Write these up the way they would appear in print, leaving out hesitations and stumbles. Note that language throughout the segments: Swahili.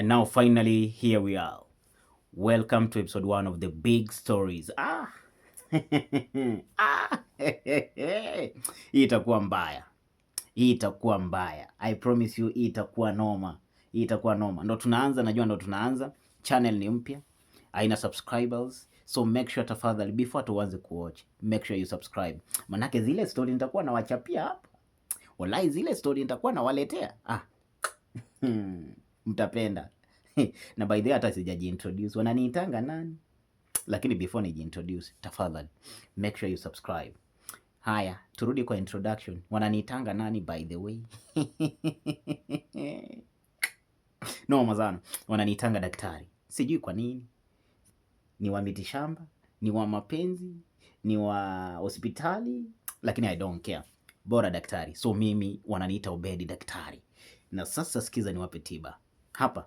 And now finally here we are. Welcome to episode 1 of the big stories. Hii itakuwa mbaya. Hii itakuwa mbaya. I promise you hii itakuwa noma. Hii itakuwa noma. Ndo tunaanza, najua ndo tunaanza. Channel ni mpya. Haina subscribers. So make sure tafadhali before tuanze kuwatch, make sure you subscribe. Manake zile story nitakuwa nawachapia hapa. Wallahi zile story nitakuwa nawaletea. Mtapenda. Na by the way hata sijajiintroduce. Wananiitanga nani? Lakini before nijiintroduce, tafadhali make sure you subscribe. Haya, turudi kwa introduction. Wananiitanga nani by the way? No mazana. Wananiitanga daktari. Sijui kwa nini. Ni wa mitishamba, ni wa mapenzi, ni wa hospitali, lakini I don't care. Bora daktari. So mimi wananiita Obedi daktari. Na sasa sikiza niwape tiba. Hapa.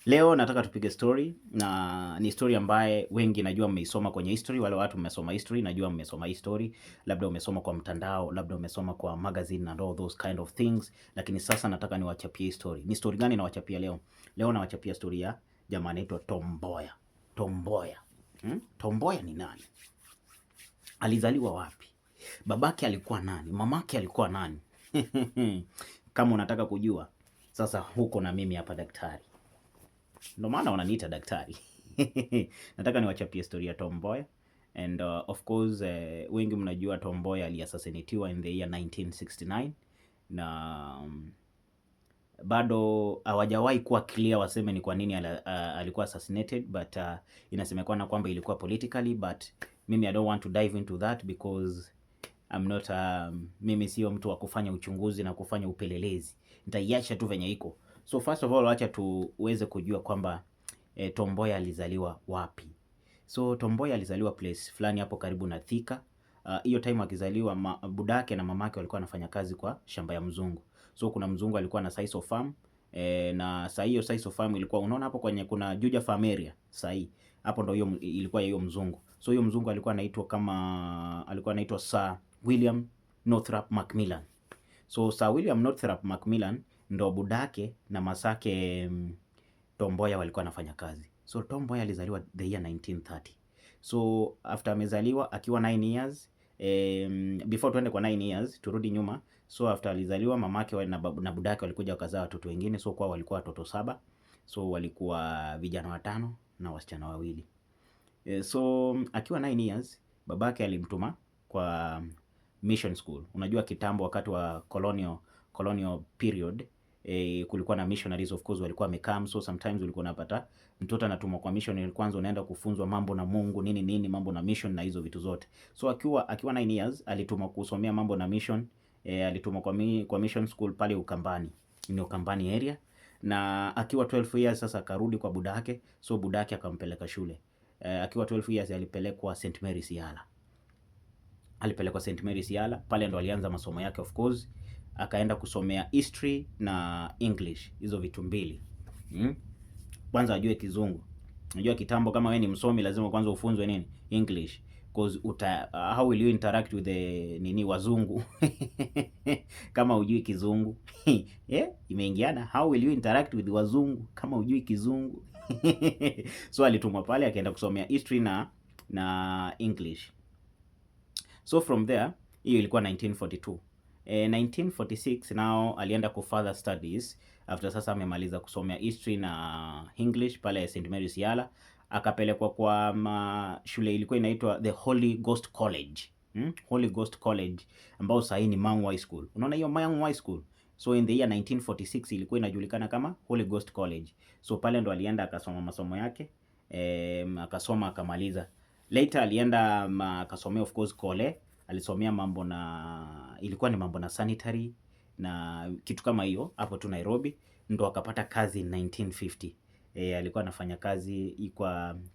Leo nataka tupige story, na ni story ambaye wengi najua mmeisoma kwenye history. Wale watu mmesoma history, najua mmesoma hii story. Labda umesoma kwa mtandao, labda umesoma kwa magazine and all those kind of things. Lakini sasa nataka niwachapie story. Ni story gani nawachapia leo? Leo nawachapia story ya jamaa anaitwa Tom Mboya. Tom Mboya. Tom Mboya ni nani? Alizaliwa wapi? Babake alikuwa nani? Mamake alikuwa nani? Kama unataka kujua, sasa huko na mimi hapa daktari. Ndio maana wananiita daktari. Nataka niwachapie story ya Tom Mboya. And of course wengi mnajua Tom Mboya aliassassinatiwa in the year 1969. Na bado hawajawahi kuwa clear waseme ni kwa nini alikuwa assassinated, but inasemekana kwamba ilikuwa politically, but mimi I don't want to dive into that because I'm not mimi sio mtu wa kufanya uchunguzi na kufanya upelelezi. Nitaiacha tu venye iko. So first of all, acha tuweze kujua kwamba Tom Mboya alizaliwa wapi. So Tom Mboya alizaliwa place fulani hapo karibu na Thika. Hiyo time akizaliwa budake na mamake walikuwa wanafanya kazi kwa shamba ya mzungu. So kuna mzungu alikuwa na Saiso Farm, na saa hiyo Saiso Farm ilikuwa unaona hapo kwenye kuna Juja Farm area sahi. Hapo ndo hiyo ilikuwa hiyo mzungu. So hiyo mzungu alikuwa anaitwa Sir William Northrop Macmillan. So Sir William Northrop Macmillan ndo budake na masake Tom Mboya walikuwa wanafanya kazi. So Tom Mboya alizaliwa the year 1930. So after amezaliwa akiwa 9 years, before tuende kwa 9 years turudi nyuma. So after alizaliwa mamake na budake walikuja wakazaa watoto wengine. So kwa walikuwa watoto 7. So walikuwa vijana 5 na wasichana 2. So akiwa 9 years babake alimtuma kwa mission school. Unajua kitambo wakati wa colonial period, kulikuwa na missionaries of course walikuwa wamekam. So sometimes ulikuwa unapata mtoto anatumwa kwa mission, kwanza unaenda kufunzwa mambo na Mungu nini mambo na mission na hizo vitu zote. So akiwa 9 years alitumwa kusomea mambo na mission. Alitumwa kwa mission school pale Ukambani, ni Ukambani area. Na akiwa 12 years sasa akarudi kwa budake. So budake akampeleka shule. Akiwa 12 years alipelekwa St Mary's Yala. Alipelekwa St Mary's Yala, pale ndo alianza masomo yake of course. Akaenda kusomea history na English, hizo vitu mbili. Kwanza ajue Kizungu. Unajua kitambo kama wewe ni msomi lazima kwanza ufunzwe nini? English. Because how will you interact with the wazungu? Kama hujui Kizungu. Imeingiana. How will you interact with wazungu kama hujui Kizungu? So alitumwa pale akaenda kusomea history na English. So from there, hiyo ilikuwa 1942. 1946 now alienda ku further studies after sasa amemaliza kusomea history na English pale St Mary's Yala. Akapelekwa kwa shule ilikuwa inaitwa the Holy Ghost College. Holy Ghost College ambao sasa ni Mang'u High School. Unaona hiyo Mang'u High School? So in the year 1946 ilikuwa inajulikana kama Holy Ghost College. So pale ndo alienda akasoma masomo yake. Akasoma akamaliza. Later alienda akasomea of course Kole. Alisomea mambo na ilikuwa ni mambo na sanitary na kitu kama hiyo hapo tu Nairobi. Ndo akapata kazi in 1950. Alikuwa anafanya kazi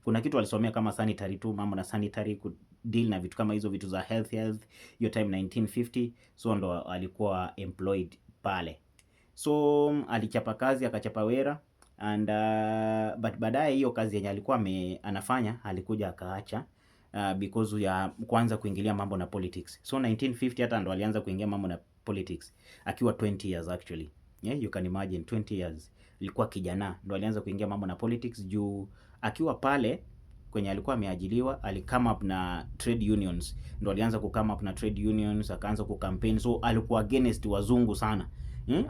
kuna kitu alisomea kama sanitary tu, mambo na sanitary, deal na vitu kama hizo, vitu za health hiyo time 1950. So ndo alikuwa employed pale. So alichapa kazi akachapa wera and but baadaye hiyo kazi yenye alikuwa anafanya alikuja akaacha. Because ya kwanza kuingilia mambo na politics. So 1950 hata ndo alianza kuingia mambo na politics akiwa 20 years actually. Yeah, you can imagine 20 years. Ilikuwa kijana ndo alianza kuingia mambo na politics juu akiwa pale kwenye alikuwa ameajiliwa, alicome up na trade unions, ndo alianza kukama up na trade unions, akaanza kucampaign, so alikuwa against wazungu sana.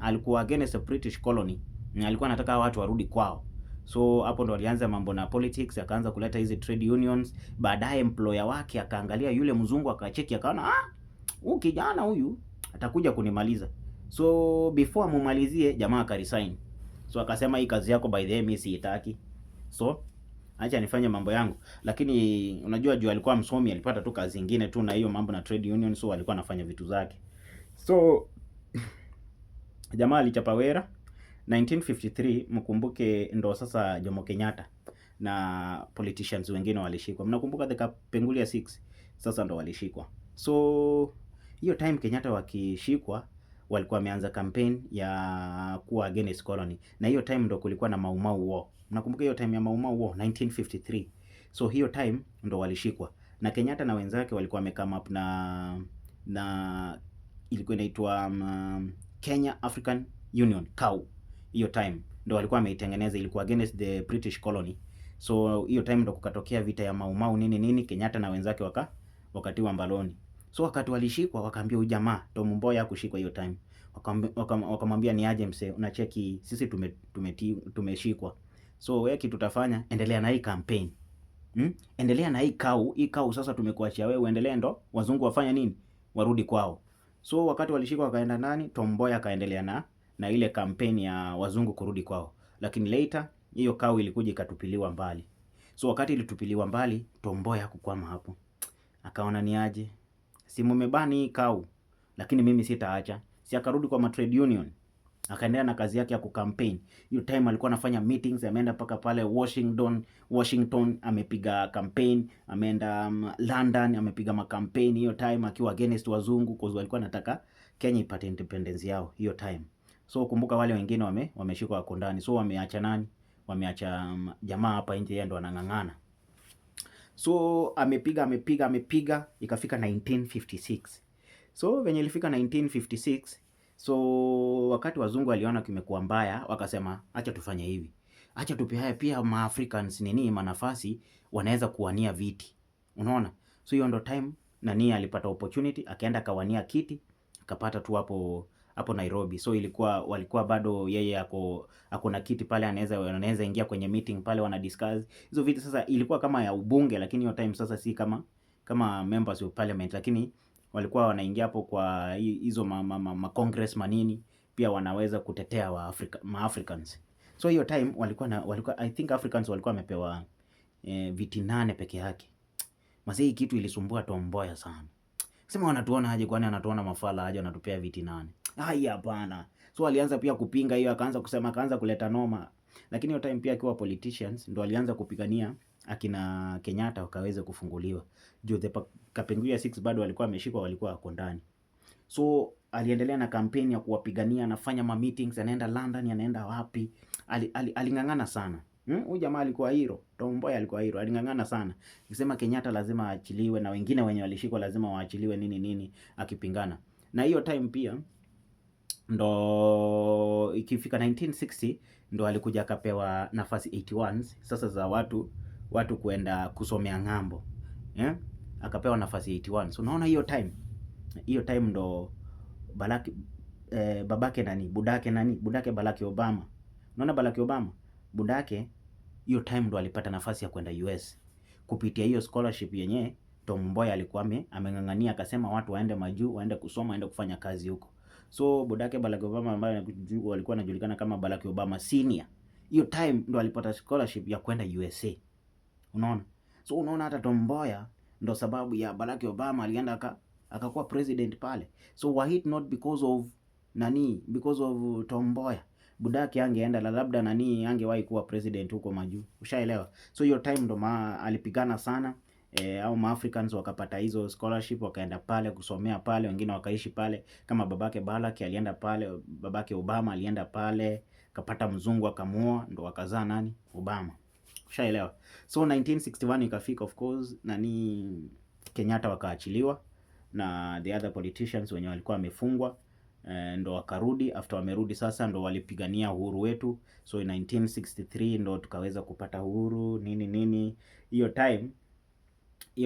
Alikuwa against a British colony. Alikuwa anataka watu warudi kwao. So hapo ndo alianza mambo na politics, akaanza kuleta hizi trade unions. Baadaye employer wake akaangalia yule mzungu, akacheki, akaona huyu kijana huyu atakuja kunimaliza. So before amumalizie, jamaa akaresign. So akasema hii kazi yako by the way mimi siitaki. So acha nifanye mambo yangu. Lakini unajua juu alikuwa msomi, alipata tu kazi nyingine tu na hiyo mambo na trade union, so alikuwa anafanya vitu zake. So jamaa alichapa wera 1953. Mkumbuke ndo sasa Jomo Kenyatta na politicians wengine walishikwa. Mnakumbuka the Kapenguria 6? Sasa ndo walishikwa. So hiyo time Kenyatta wakishikwa, walikuwa wameanza campaign ya kuwa against colony, na hiyo time ndo kulikuwa na Mau Mau War. Mnakumbuka hiyo time ya Mau Mau War 1953? So hiyo time ndo walishikwa, na Kenyatta na wenzake walikuwa wamecome up na ilikuwa inaitwa Kenya African Union, KAU. Hiyo time ndo walikuwa wameitengeneza, ilikuwa against the British colony. So hiyo time ndo kukatokea vita ya Mau Mau nini, Kenyatta na wenzake wakatiwa mbaloni. So wakati walishikwa, wakaambia huyu jamaa Tom Mboya kushikwa hiyo time. Wakamwambia ni aje mse, unacheki sisi tumeshikwa. So wewe kitu tutafanya, endelea na hii campaign. Endelea na hii KAU sasa tumekuachia wewe, uendelee ndo wazungu wafanya nini? Warudi kwao. So wakati walishikwa wakaenda nani? Tom Mboya akaendelea na ile campaign ya wazungu kurudi kwao. Lakini later hiyo KAU ilikuja ikatupiliwa mbali. So wakati ilitupiliwa mbali, Tom Mboya hakukwama hapo. Akaona ni aje, si mmebani KAU, lakini mimi sitaacha. Si akarudi kwa trade union, akaendelea na kazi yake ya kucampaign. Hiyo time alikuwa anafanya meetings, ameenda paka pale Washington amepiga campaign, ameenda London amepiga makampaign hiyo time akiwa against wazungu, kwa sababu walikuwa anataka Kenya ipate independence yao hiyo time. So kumbuka wale wengine wameshikwa wako ndani. So wameacha nani? Wameacha jamaa hapa nje, yeye ndo anang'ang'ana. So amepiga ikafika 1956. So venye ilifika 1956, so wakati wazungu waliona kimekuwa mbaya, wakasema acha tufanye hivi, acha tupea pia ma-Africans manafasi wanaweza kuwania viti, unaona. So hiyo ndo time nani alipata opportunity, akaenda kawania kiti, akapata tu hapo Nairobi. So walikuwa bado yeye ako na kiti pale, anaweza ingia kwenye meeting pale, wana discuss hizo vitu. Sasa ilikuwa kama ya ubunge, lakini hiyo time sasa si kama members of parliament, lakini walikuwa wanaingia hapo kwa hizo congress manini, pia wanaweza kutetea ma-Africans. So hiyo time walikuwa I think Africans walikuwa wamepewa viti 8 peke yake. Hii kitu ilisumbua Tom Mboya sana. Sema wanatuona aje, kwani anatuona mafala aje anatupea viti 8? Hapana. So alianza pia kupinga hiyo, akaanza kuleta noma. Lakini hiyo time pia akiwa politicians ndo alianza kupigania akina Kenyatta wakaweze kufunguliwa. Juu the Kapenguria 6 bado walikuwa wameshikwa, walikuwa wako ndani. So aliendelea na kampeni ya kuwapigania, anafanya meetings, anaenda London, anaenda wapi. Aling'ang'ana sana. Huyu jamaa alikuwa hero. Tom Mboya alikuwa hero. Aling'ang'ana sana. Akisema Kenyatta lazima aachiliwe na wengine wenye walishikwa lazima waachiliwe nini akipingana. Na hiyo time pia ndo ikifika 1960 ndo alikuja akapewa nafasi 81 sasa za watu kuenda kusomea ng'ambo. Akapewa nafasi 81. So unaona hiyo time ndo budake Barack Obama. Unaona Barack Obama, budake hiyo time ndo alipata nafasi ya kwenda US kupitia hiyo scholarship yenye Tom Mboya alikuwa ameng'ang'ania, akasema watu waende majuu, waende kusoma, waende kufanya kazi huko. So budake Barack Obama ambaye walikuwa anajulikana kama Barack Obama senior, hiyo time ndo alipata scholarship ya kwenda USA. Unaona? So unaona hata Tom Mboya ndo sababu ya Barack Obama alienda akakuwa president pale. So were it not because of Tom Mboya, budake angeenda labda angewahi kuwa president huko majuu. Ushaelewa? So hiyo time ndo alipigana sana. Au ma-Africans wakapata hizo scholarship, wakaenda pale kusomea pale, wengine wakaishi pale, kama babake Barack alienda pale, babake Obama alienda pale, kapata mzungu akamuoa, ndo wakazaa Obama. Ushaelewa? So 1961 ikafika, of course Kenyatta wakaachiliwa na the other politicians wenye walikuwa wamefungwa, ndo wakarudi. After wamerudi sasa ndo walipigania uhuru wetu. So in 1963 ndo tukaweza kupata uhuru nini. Hiyo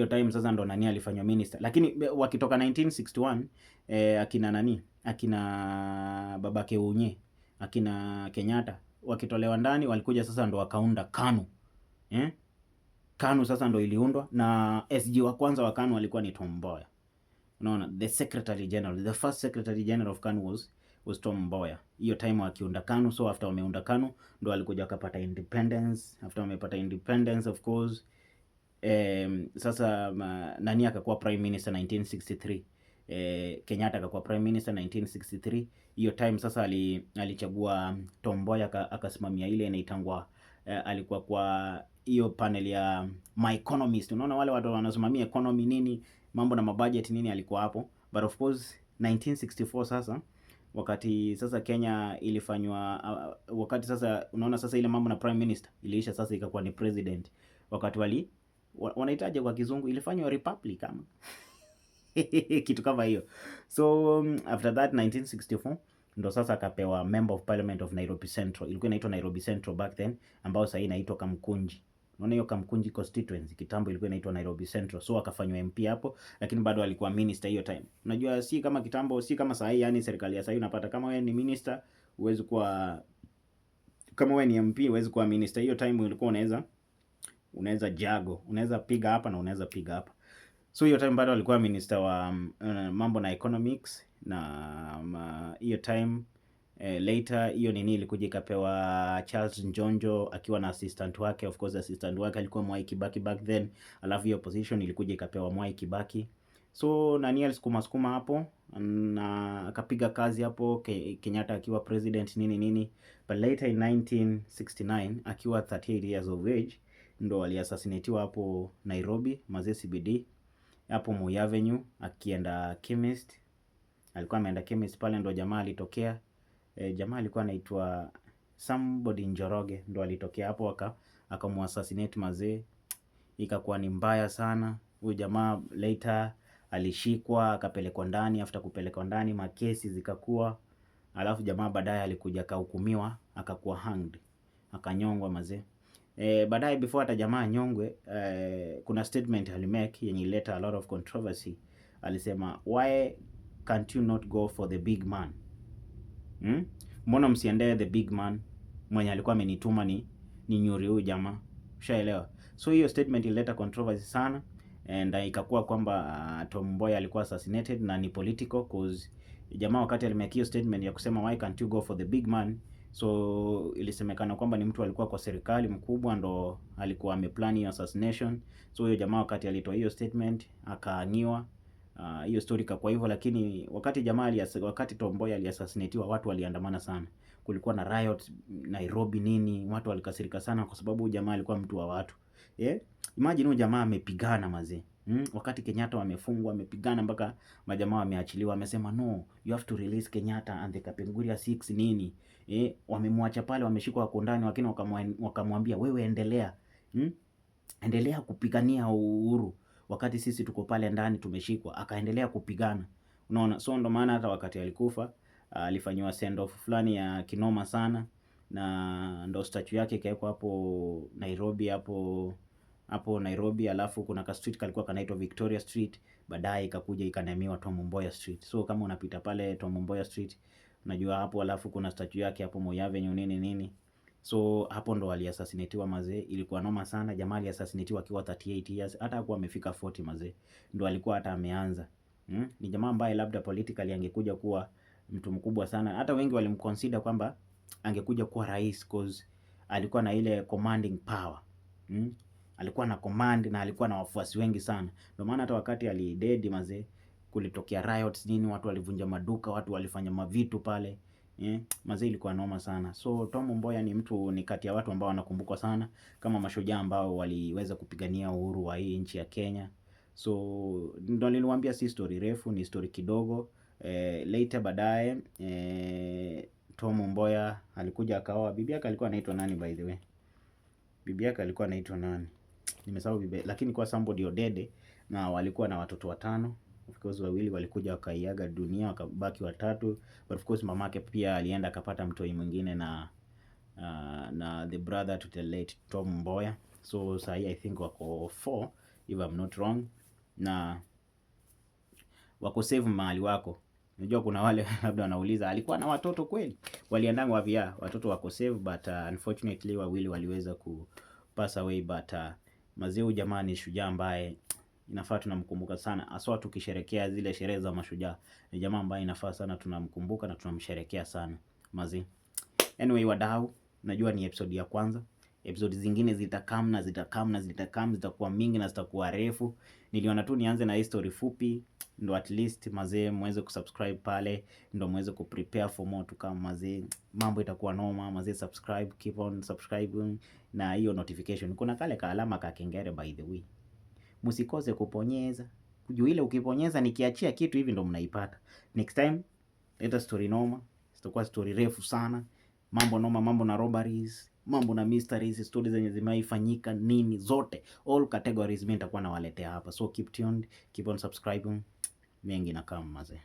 time sasa ndo nani alifanywa minister. Lakini wakitoka 1961 akina babake Unye, akina Kenyatta wakitolewa ndani, walikuja sasa ndo wakaunda KANU. KANU sasa ndo iliundwa na SG wa kwanza wa KANU alikuwa ni Tom Mboya. Unaona, the secretary general, the first secretary general of KANU was Tom Mboya. Hiyo time wakiunda KANU. So after wameunda KANU ndo walikuja wakapata independence. After wamepata independence, of course, sasa nani akakuwa prime minister 1963. Kenyatta akakuwa prime minister 1963. Hiyo time sasa alichagua Tom Mboya akasimamia ile inaitangwa, alikuwa kwa hiyo panel ya My Economist. Unaona wale watu wanasimamia economy nini, mambo na mabudget nini, alikuwa hapo. But of course 1964 sasa, wakati sasa Kenya ilifanywa, wakati sasa unaona sasa ile mambo na prime minister iliisha, sasa ikakuwa ni president. Wakati wanahitaji kwa kizungu ilifanywa republic kama kitu kama hiyo. So after that 1964 ndo sasa akapewa member of parliament of Nairobi Central. Ilikuwa inaitwa Nairobi Central back then, ambao sasa inaitwa Kamkunji. Unaona hiyo Kamkunji constituency kitambo ilikuwa inaitwa Nairobi Central. So akafanywa MP hapo, lakini bado alikuwa minister hiyo time. Unajua si kama kitambo, si kama sasa, yani serikali ya sasa unapata kama wewe ni minister uweze kuwa, kama wewe ni MP uweze kuwa minister. Hiyo time ilikuwa unaweza jago, unaweza piga hapa na unaweza piga hapa. So hiyo time bado alikuwa minister wa mambo na economics. Na hiyo time later hiyo nini ilikuja ikapewa Charles Njonjo akiwa na assistant wake. Of course assistant wake alikuwa Mwai Kibaki back then. Alafu hiyo position ilikuja ikapewa Mwai Kibaki. So nani alisukuma hapo na akapiga kazi hapo, Kenyatta akiwa president nini. But later in 1969 akiwa 38 years of age ndo aliassassinatiwa hapo Nairobi Mazee CBD hapo Moi Avenue, akienda chemist. Alikuwa ameenda chemist pale ndo jamaa alitokea. Jamaa alikuwa anaitwa somebody Njoroge, ndo alitokea hapo akamuassassinate Mazee. Ikakuwa ni mbaya sana. Huyu jamaa later alishikwa akapelekwa ndani. After kupelekwa ndani makesi zikakuwa, alafu jamaa baadaye alikuja akahukumiwa akakuwa hanged, akanyongwa Mazee. Baadaye before hata jamaa nyongwe, kuna statement alimake yenye ileta a lot of controversy. Alisema, why can't you not go for the big man? Mbona msiendee the big man mwenye alikuwa amenituma ni nyuri huyu jamaa? Ushaelewa? So hiyo statement ileta controversy sana, and ikakuwa kwamba Tom Mboya alikuwa assassinated na ni political cause jamaa wakati alimake hiyo statement ya kusema why can't you go for the big man. So ilisemekana kwamba ni mtu alikuwa kwa serikali mkubwa ndo alikuwa ameplan hiyo assassination. So huyo jamaa wakati alitoa hiyo statement akaaniwa. Hiyo story kwa hivyo. Lakini wakati Tom Mboya aliassassinatiwa, watu waliandamana sana. Kulikuwa na riot Nairobi nini, watu walikasirika sana kwa sababu jamaa alikuwa mtu wa watu. Imagine huyu jamaa amepigana Mazee. Wakati Kenyatta wamefungwa, wamepigana mpaka majamaa wameachiliwa, wamesema no, you have to release Kenyatta and the Kapenguria 6 nini. Wamemwacha pale, wameshikwa wako ndani, lakini wakamwambia wewe endelea. Endelea kupigania uhuru wakati sisi tuko pale ndani tumeshikwa. Akaendelea kupigana. Unaona, so ndo maana hata wakati alikufa alifanywa send off fulani ya kinoma sana, na ndo statue yake ikawekwa hapo Nairobi, hapo Nairobi. Alafu kuna ka street kalikuwa kanaitwa Victoria Street, baadaye ikakuja ikanamiwa Tom Mboya Street. So kama unapita pale Tom Mboya Street unajua hapo. Alafu kuna statue yake hapo Moi Avenue nini. So hapo ndo aliassassinatiwa Mazee. Ilikuwa noma sana. Jamaa aliassassinatiwa akiwa 38 years, hata hakuwa amefika 40 Mazee, ndo alikuwa hata ameanza. Ni jamaa ambaye labda politically angekuja kuwa mtu mkubwa sana. Hata wengi walimconsider kwamba angekuja kuwa rais cause alikuwa na ile commanding power. Alikuwa na command na alikuwa na wafuasi wengi sana. Ndio maana hata wakati alidedi Mazee kulitokea riots nini, watu walivunja maduka, watu walifanya mavitu pale. Mazee ilikuwa noma sana. So Tom Mboya ni kati ya watu ambao wanakumbukwa sana kama mashujaa ambao waliweza kupigania uhuru wa hii nchi ya Kenya. So ndo niliwaambia si story refu, ni story kidogo. Later baadaye Tom Mboya alikuja akaoa. Bibi yake alikuwa anaitwa nani by the way? Bibi yake alikuwa anaitwa nani? Nimesahau bibi, lakini kwa somebody Odede, na walikuwa na watoto 5. Of course wawili walikuja wakaiaga dunia, wakabaki watatu, but of course mamake pia alienda akapata mtoi mwingine na the brother to the late Tom Mboya. So sahi I think wako 4 if I'm not wrong, na wako save mahali wako. Unajua kuna wale labda wanauliza alikuwa na watoto kweli? Waliendanga wapi? Watoto wako save, but unfortunately wawili waliweza ku pass away, but mazeu jamaa ni shujaa ambaye inafaa tunamkumbuka sana, aswa tukisherekea zile sherehe za mashujaa. Ni jamaa ambaye inafaa sana tunamkumbuka na tunamsherekea sana mazi. Anyway wadau, najua ni episode ya kwanza. Episode zingine zitakam zitakuwa mingi na zitakuwa refu. Niliona tu nianze na history fupi, ndo at least mazee muweze kusubscribe pale, ndo muweze kuprepare for more to come mazee. Mambo itakuwa noma mazee. Subscribe, keep on subscribing na hiyo notification. Kuna kale ka alama ka kengele by the way, musikose kuponyeza. Kujua ile ukiponyeza nikiachia kitu hivi ndo mnaipata. Next time leta story noma, sitakuwa story refu sana. Mambo noma, mambo na robberies, mambo na mysteries, stories zenye zimeifanyika nini zote, all categories mimi nitakuwa nawaletea hapa. So keep tuned, keep on subscribing. Mengi na kama mazee.